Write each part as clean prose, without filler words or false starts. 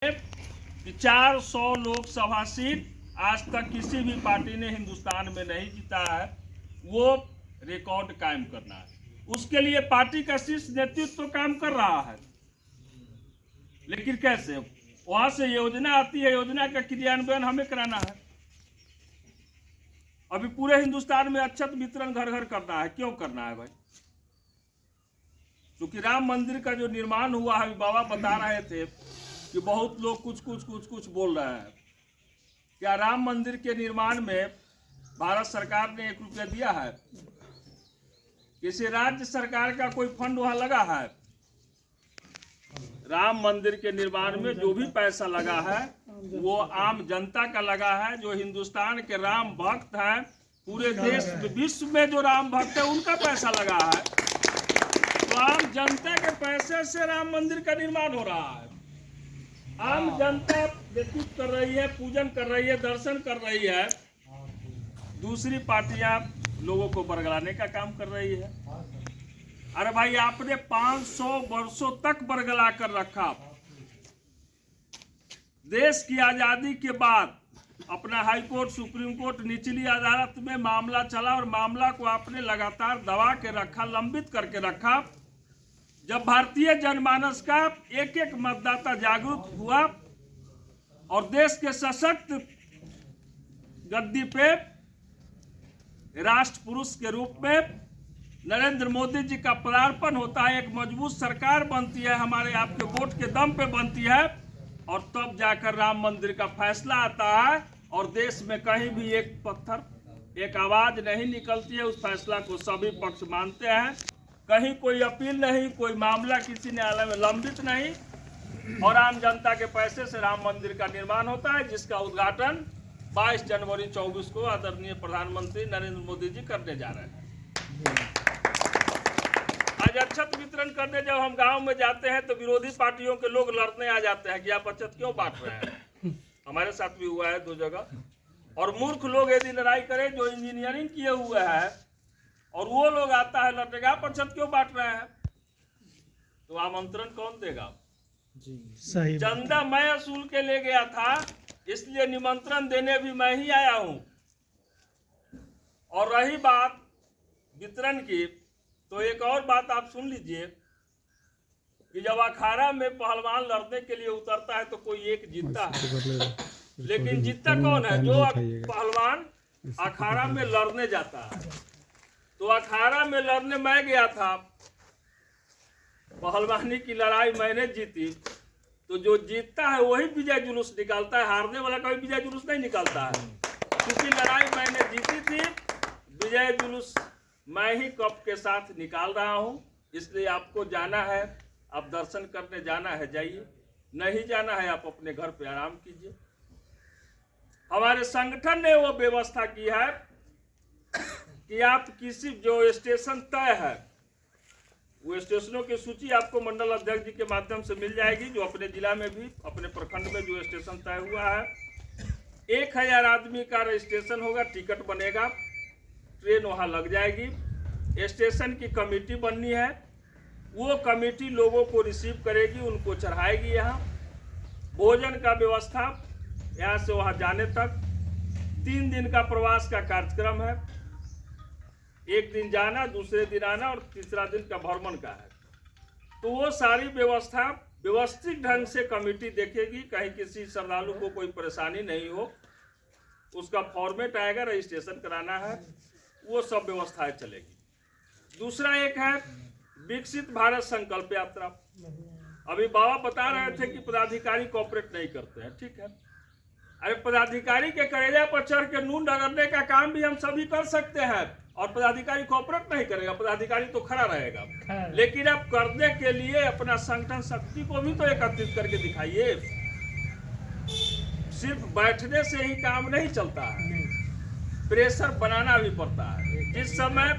कि 400 लोकसभा सीट आज तक किसी भी पार्टी ने हिंदुस्तान में नहीं जीता है, वो रिकॉर्ड कायम करना है। उसके लिए पार्टी का शीर्ष नेतृत्व तो काम कर रहा है, लेकिन कैसे? वहां से योजना आती है, योजना का क्रियान्वयन हमें कराना है। अभी पूरे हिंदुस्तान में अक्षत वितरण घर घर करना है। क्यों करना है भाई? क्योंकि राम मंदिर का जो निर्माण हुआ है, बाबा बता रहे थे कि बहुत लोग कुछ बोल रहे हैं। क्या राम मंदिर के निर्माण में भारत सरकार ने 1 रुपया दिया है? किसी राज्य सरकार का कोई फंड वहां लगा है? राम मंदिर के निर्माण में जो भी पैसा लगा है वो आम जनता का लगा है। जो हिंदुस्तान के राम भक्त हैं, पूरे देश विश्व में जो राम भक्त है उनका पैसा लगा है। तो आम जनता के पैसे से राम मंदिर का निर्माण हो रहा है। आम जनता व्यतीत कर रही है, पूजन कर रही है, दर्शन कर रही है। दूसरी पार्टियां लोगों को बरगलाने का काम कर रही है। अरे भाई, आपने 500 वर्षों तक बरगला कर रखा। देश की आजादी के बाद अपना हाई कोर्ट, सुप्रीम कोर्ट, निचली अदालत में मामला चला और मामला को आपने लगातार दबा के रखा, लंबित करके रखा। जब भारतीय जनमानस का एक एक मतदाता जागरूक हुआ और देश के सशक्त गद्दी पे राष्ट्र पुरुष के रूप में नरेंद्र मोदी जी का पदार्पण होता है, एक मजबूत सरकार बनती है, हमारे आपके वोट के दम पे बनती है, और तब जाकर राम मंदिर का फैसला आता है और देश में कहीं भी एक पत्थर, एक आवाज नहीं निकलती है। उस फैसला को सभी पक्ष मानते हैं। कहीं कोई अपील नहीं, कोई मामला किसी न्यायालय में लंबित नहीं, और आम जनता के पैसे से राम मंदिर का निर्माण होता है, जिसका उद्घाटन 22 जनवरी 24 को आदरणीय प्रधानमंत्री नरेंद्र मोदी जी करने जा रहे हैं। आज अक्षत वितरण करने जब हम गांव में जाते हैं तो विरोधी पार्टियों के लोग लड़ने आ जाते हैं कि आप अक्षत क्यों बांट रहे हैं। हमारे साथ भी हुआ है 2 जगह। और मूर्ख लोग यदि लड़ाई करें, जो इंजीनियरिंग किए हुए हैं, और वो लोग आता है लड़ने का, आप अक्षत क्यों बांट रहे हैं, तो आमंत्रण कौन देगा? सही चंदा मैं असूल के ले गया था, इसलिए निमंत्रण देने भी मैं ही आया हूं। और रही बात वितरण की, तो एक और बात आप सुन लीजिए कि जब अखाड़ा में पहलवान लड़ने के लिए उतरता है तो कोई एक जीतता है, लेकिन जीतता कौन है? जो पहलवान अखाड़ा में लड़ने जाता है। तो अखाड़ा में लड़ने मैं गया था, पहलवानी की लड़ाई मैंने जीती, तो जो जीतता है वही विजय जुलूस निकालता है, हारने वाला कोई विजय जुलूस नहीं निकालता है। क्योंकि लड़ाई मैंने जीती थी, विजय जुलूस मैं ही कप के साथ निकाल रहा हूं। इसलिए आपको जाना है, आप दर्शन करने जाना है जाइए, नहीं जाना है आप अपने घर पे आराम कीजिए। हमारे संगठन ने वो व्यवस्था की है कि आप किसी जो स्टेशन तय है, वो स्टेशनों की सूची आपको मंडल अध्यक्ष जी के माध्यम से मिल जाएगी, जो अपने जिला में भी, अपने प्रखंड में जो स्टेशन तय हुआ है। 1000 आदमी का रजिस्ट्रेशन होगा, टिकट बनेगा, ट्रेन वहां लग जाएगी। स्टेशन की कमेटी बननी है, वो कमेटी लोगों को रिसीव करेगी, उनको चढ़ाएगी। यहाँ भोजन का व्यवस्था, यहाँ से वहां जाने तक 3 दिन का प्रवास का कार्यक्रम है। 1 दिन जाना, दूसरे दिन आना, और तीसरा दिन का भ्रमण का है। तो वो सारी व्यवस्था व्यवस्थित ढंग से कमेटी देखेगी, कहीं किसी श्रद्धालु को कोई परेशानी नहीं हो। उसका फॉर्मेट आएगा, रजिस्ट्रेशन कराना है, वो सब व्यवस्थाएं चलेगी। दूसरा एक है विकसित भारत संकल्प यात्रा। अभी बाबा बता रहे थे कि पदाधिकारी कोऑपरेट नहीं करते हैं, ठीक है। अरे पदाधिकारी के कलेजा पर चढ़ के नून रगड़ने का काम भी हम सभी कर सकते हैं, और पदाधिकारी कोऑपरेट नहीं करेगा, पदाधिकारी तो खड़ा रहेगा। लेकिन अब करने के लिए अपना संगठन शक्ति को भी तो एकत्रित करके दिखाइए। सिर्फ बैठने से ही काम नहीं चलता है, प्रेशर बनाना भी पड़ता है। जिस समय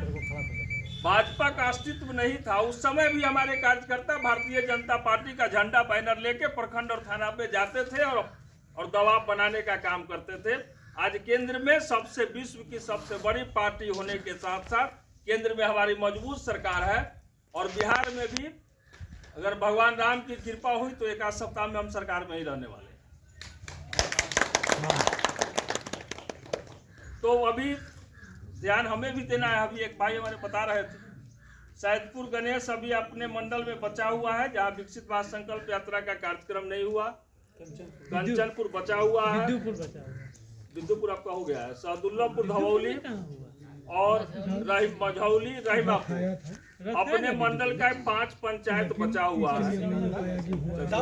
भाजपा का अस्तित्व नहीं था, उस समय भी हमारे कार्यकर्ता भारतीय जनता पार्टी का झंडा बैनर लेके प्रखंड और थाना पे जाते थे और दबाव बनाने का काम करते थे। आज केंद्र में सबसे, विश्व की सबसे बड़ी पार्टी होने के साथ साथ केंद्र में हमारी मजबूत सरकार है, और बिहार में भी अगर भगवान राम की कृपा हुई तो एक आध सप्ताह में हम सरकार में ही रहने वाले हैं। तो अभी ध्यान हमें भी देना है। अभी एक भाई हमारे बता रहे थे, सैदपुर गणेश अभी अपने मंडल में बचा हुआ है, जहाँ विकसित भारत संकल्प यात्रा का कार्यक्रम नहीं हुआ। कंचनपुर बचा हुआ है, विद्युपुर आपका हो गया है, सहदुल्लापुर धवौली और मझौली रहीमापुर अपने मंडल का 5 पंचायत बचा हुआ है। खत्म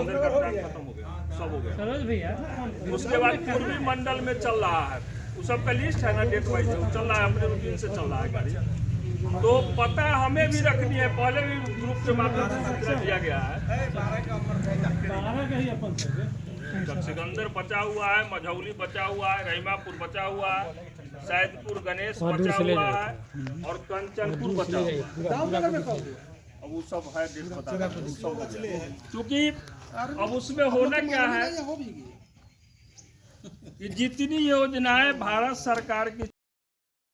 हो गया, सब हो गया। उसके बाद पूर्वी मंडल में चल रहा है, उस सबका लिस्ट है ना, डेट वाइज चल रहा है, अपने रूटीन से चल रहा है गाड़ी। तो पता हमें भी रखनी है, पहले भी ग्रुप के माध्यम से सूचना दिया गया है। सिकंदर बचा हुआ है, मझौली बचा हुआ है, रहीमापुर बचा हुआ है, सैदपुर गणेश बचा हुआ है और कंचनपुर बचा हुआ है। अब वो सब है, डेट बता क्योंकि अब उसमें होना क्या है कि जितनी योजनाएं भारत सरकार की